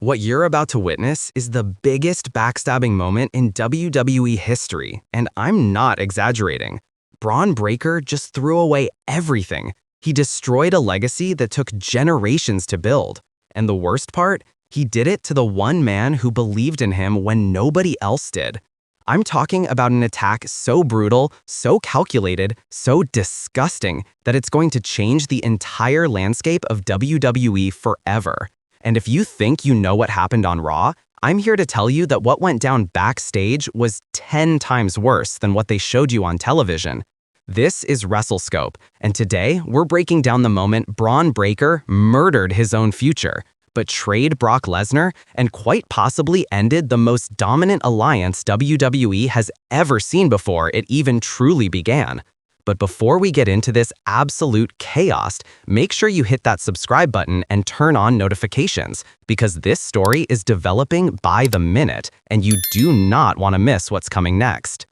What you're about to witness is the biggest backstabbing moment in WWE history, and I'm not exaggerating. Bron Breakker just threw away everything. He destroyed a legacy that took generations to build. And the worst part? He did it to the one man who believed in him when nobody else did. I'm talking about an attack so brutal, so calculated, so disgusting that it's going to change the entire landscape of WWE forever. And if you think you know what happened on Raw, I'm here to tell you that what went down backstage was 10 times worse than what they showed you on television. This is Wrestle Scope, and today we're breaking down the moment Bron Breakker murdered his own future, betrayed Brock Lesnar, and quite possibly ended the most dominant alliance WWE has ever seen before it even truly began. But before we get into this absolute chaos, make sure you hit that subscribe button and turn on notifications, because this story is developing by the minute, and you do not want to miss what's coming next.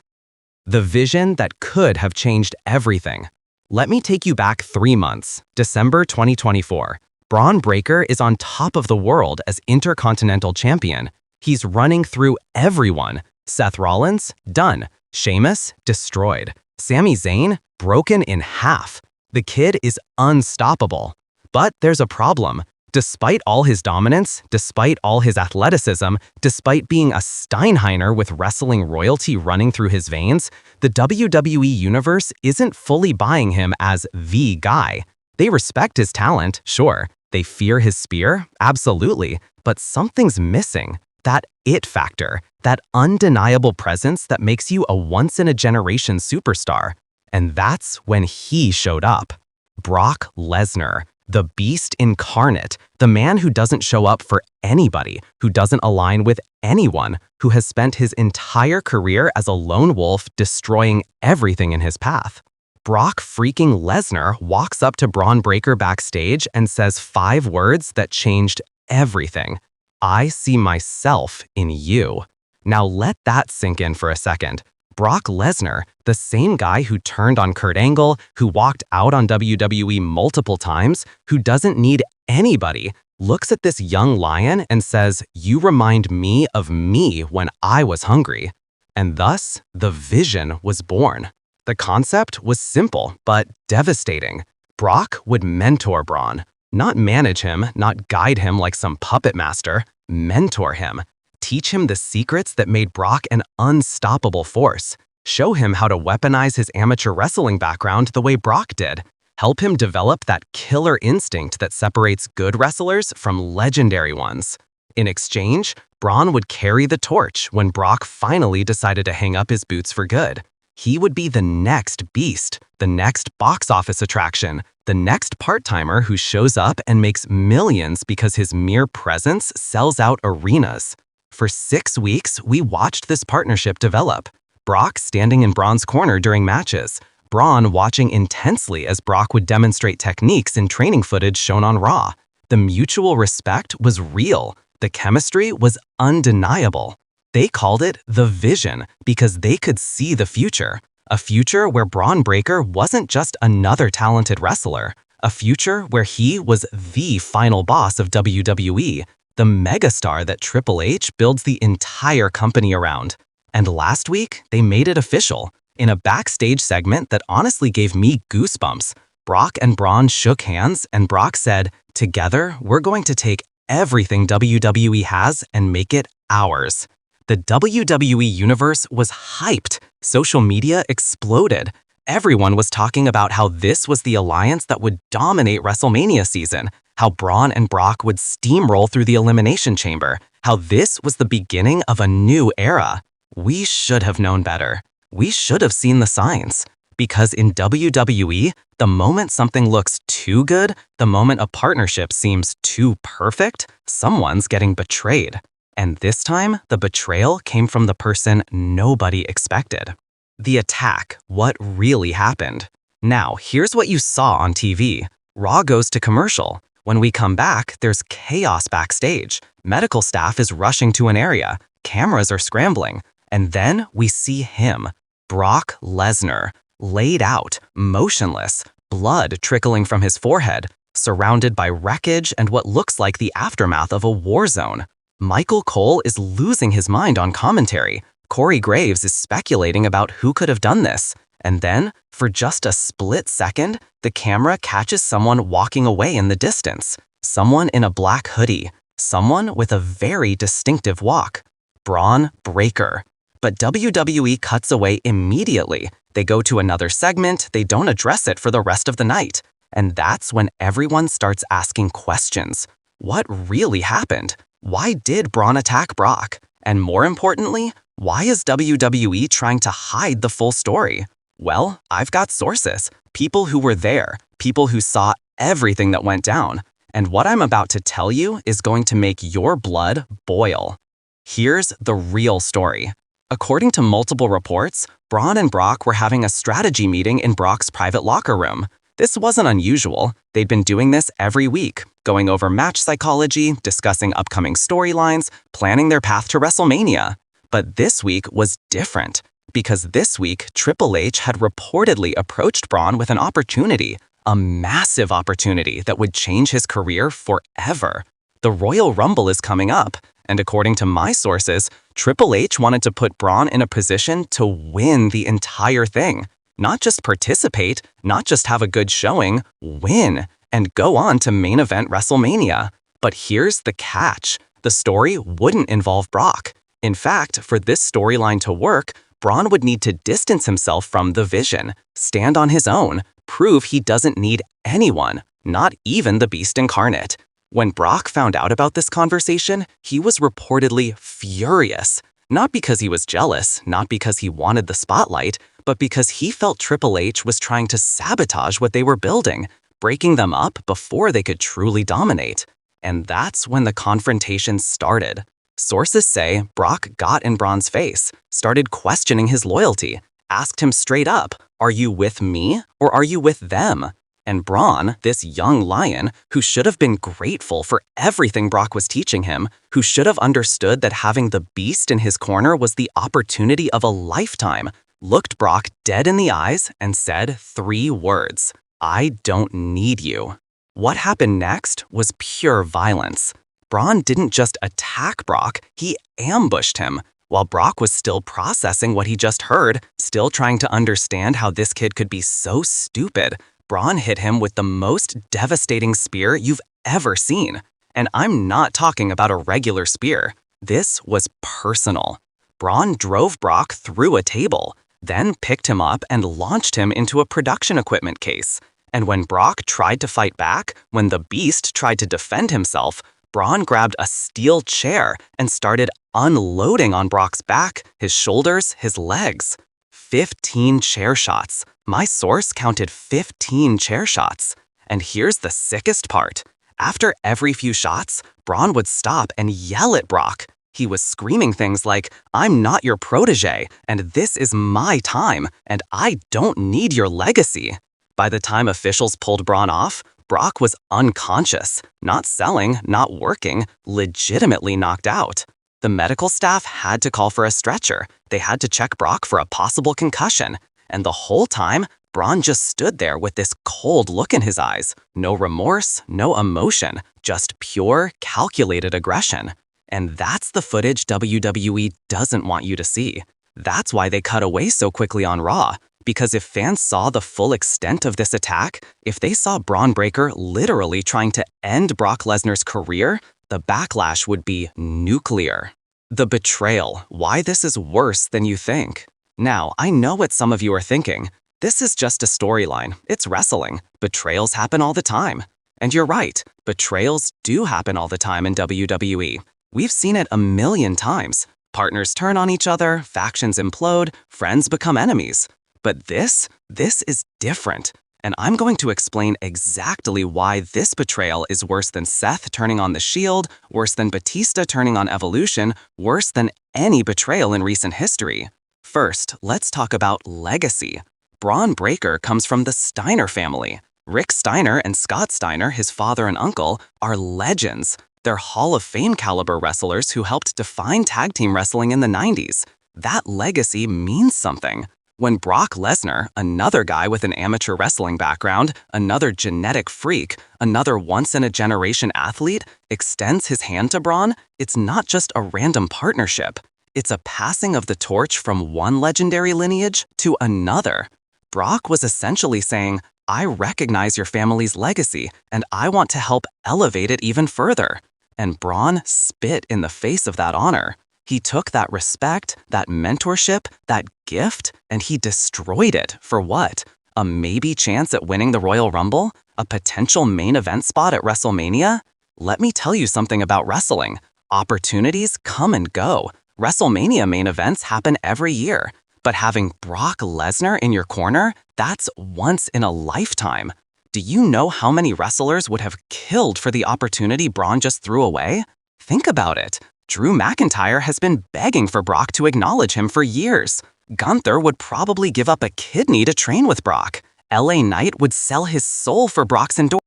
The vision that could have changed everything. Let me take you back 3 months, December 2024. Bron Breakker is on top of the world as Intercontinental Champion. He's running through everyone. Seth Rollins, done. Sheamus, destroyed. Sami Zayn, broken in half. The kid is unstoppable. But there's a problem. Despite all his dominance, despite all his athleticism, despite being a Steinheiner with wrestling royalty running through his veins, the WWE Universe isn't fully buying him as the guy. They respect his talent, sure. They fear his spear, absolutely. But something's missing. That it factor, that undeniable presence that makes you a once-in-a-generation superstar. And that's when he showed up. Brock Lesnar, the beast incarnate, the man who doesn't show up for anybody, who doesn't align with anyone, who has spent his entire career as a lone wolf destroying everything in his path. Brock freaking Lesnar walks up to Bron Breakker backstage and says 5 words that changed everything. I see myself in you. Now let that sink in for a second. Brock Lesnar, the same guy who turned on Kurt Angle, who walked out on WWE multiple times, who doesn't need anybody, looks at this young lion and says, "You remind me of me when I was hungry." And thus, the vision was born. The concept was simple, but devastating. Brock would mentor Bron. Not manage him, not guide him like some puppet master, mentor him. Teach him the secrets that made Brock an unstoppable force. Show him how to weaponize his amateur wrestling background the way Brock did. Help him develop that killer instinct that separates good wrestlers from legendary ones. In exchange, Bron would carry the torch when Brock finally decided to hang up his boots for good. He would be the next beast, the next box office attraction, the next part-timer who shows up and makes millions because his mere presence sells out arenas. For 6 weeks, we watched this partnership develop. Brock standing in Bron's corner during matches. Bron watching intensely as Brock would demonstrate techniques in training footage shown on Raw. The mutual respect was real. The chemistry was undeniable. They called it the vision because they could see the future. A future where Bron Breakker wasn't just another talented wrestler. A future where he was the final boss of WWE, the megastar that Triple H builds the entire company around. And last week, they made it official. In a backstage segment that honestly gave me goosebumps, Brock and Bron shook hands and Brock said, "Together, we're going to take everything WWE has and make it ours." The WWE Universe was hyped. Social media exploded. Everyone was talking about how this was the alliance that would dominate WrestleMania season, how Bron and Brock would steamroll through the Elimination Chamber, how this was the beginning of a new era. We should have known better. We should have seen the signs. Because in WWE, the moment something looks too good, the moment a partnership seems too perfect, someone's getting betrayed. And this time, the betrayal came from the person nobody expected. The attack, what really happened. Now, here's what you saw on TV. Raw goes to commercial. When we come back, there's chaos backstage. Medical staff is rushing to an area. Cameras are scrambling. And then we see him, Brock Lesnar, laid out, motionless, blood trickling from his forehead, surrounded by wreckage and what looks like the aftermath of a war zone. Michael Cole is losing his mind on commentary. Corey Graves is speculating about who could have done this. And then, for just a split second, the camera catches someone walking away in the distance. Someone in a black hoodie. Someone with a very distinctive walk. Bron Breakker. But WWE cuts away immediately. They go to another segment, they don't address it for the rest of the night. And that's when everyone starts asking questions. What really happened? Why did Bron attack Brock? And more importantly, why is WWE trying to hide the full story? Well, I've got sources, people who were there, people who saw everything that went down. And what I'm about to tell you is going to make your blood boil. Here's the real story. According to multiple reports, Bron and Brock were having a strategy meeting in Brock's private locker room. This wasn't unusual. They'd been doing this every week, going over match psychology, discussing upcoming storylines, planning their path to WrestleMania. But this week was different, because this week Triple H had reportedly approached Bron with an opportunity, a massive opportunity that would change his career forever. The Royal Rumble is coming up, and according to my sources, Triple H wanted to put Bron in a position to win the entire thing. Not just participate, not just have a good showing, win, and go on to main event WrestleMania. But here's the catch. The story wouldn't involve Brock. In fact, for this storyline to work, Bron would need to distance himself from the vision, stand on his own, prove he doesn't need anyone, not even the Beast incarnate. When Brock found out about this conversation, he was reportedly furious. Not because he was jealous, not because he wanted the spotlight, but because he felt Triple H was trying to sabotage what they were building, breaking them up before they could truly dominate. And that's when the confrontation started. Sources say Brock got in Bron's face, started questioning his loyalty, asked him straight up, "Are you with me or are you with them?" And Bron, this young lion, who should have been grateful for everything Brock was teaching him, who should have understood that having the Beast in his corner was the opportunity of a lifetime, looked Brock dead in the eyes and said 3 words, "I don't need you." What happened next was pure violence. Bron didn't just attack Brock, he ambushed him. While Brock was still processing what he just heard, still trying to understand how this kid could be so stupid, Bron hit him with the most devastating spear you've ever seen. And I'm not talking about a regular spear. This was personal. Bron drove Brock through a table, then picked him up and launched him into a production equipment case. And when Brock tried to fight back, when the Beast tried to defend himself, Bron grabbed a steel chair and started unloading on Brock's back, his shoulders, his legs. 15 chair shots. My source counted 15 chair shots. And here's the sickest part. After every few shots, Bron would stop and yell at Brock. He was screaming things like, "I'm not your protege, and this is my time, and I don't need your legacy." By the time officials pulled Bron off, Brock was unconscious, not selling, not working, legitimately knocked out. The medical staff had to call for a stretcher. They had to check Brock for a possible concussion. And the whole time, Bron just stood there with this cold look in his eyes. No remorse, no emotion, just pure, calculated aggression. And that's the footage WWE doesn't want you to see. That's why they cut away so quickly on Raw. Because if fans saw the full extent of this attack, if they saw Bron Breakker literally trying to end Brock Lesnar's career, the backlash would be nuclear. The betrayal, why this is worse than you think. Now, I know what some of you are thinking. This is just a storyline. It's wrestling. Betrayals happen all the time. And you're right, betrayals do happen all the time in WWE. We've seen it a million times. Partners turn on each other, factions implode, friends become enemies. But this is different. And I'm going to explain exactly why this betrayal is worse than Seth turning on the Shield, worse than Batista turning on Evolution, worse than any betrayal in recent history. First, let's talk about legacy. Bron Breakker comes from the Steiner family. Rick Steiner and Scott Steiner, his father and uncle, are legends. They're Hall of Fame caliber wrestlers who helped define tag team wrestling in the 90s. That legacy means something. When Brock Lesnar, another guy with an amateur wrestling background, another genetic freak, another once-in-a-generation athlete, extends his hand to Bron, it's not just a random partnership. It's a passing of the torch from one legendary lineage to another. Brock was essentially saying, I recognize your family's legacy, and I want to help elevate it even further. And Bron spit in the face of that honor. He took that respect, that mentorship, that gift, and he destroyed it for what? A maybe chance at winning the Royal Rumble? A potential main event spot at WrestleMania? Let me tell you something about wrestling. Opportunities come and go. WrestleMania main events happen every year. But having Brock Lesnar in your corner, that's once in a lifetime. Do you know how many wrestlers would have killed for the opportunity Bron just threw away? Think about it. Drew McIntyre has been begging for Brock to acknowledge him for years. Gunther would probably give up a kidney to train with Brock. LA Knight would sell his soul for Brock's endorsement.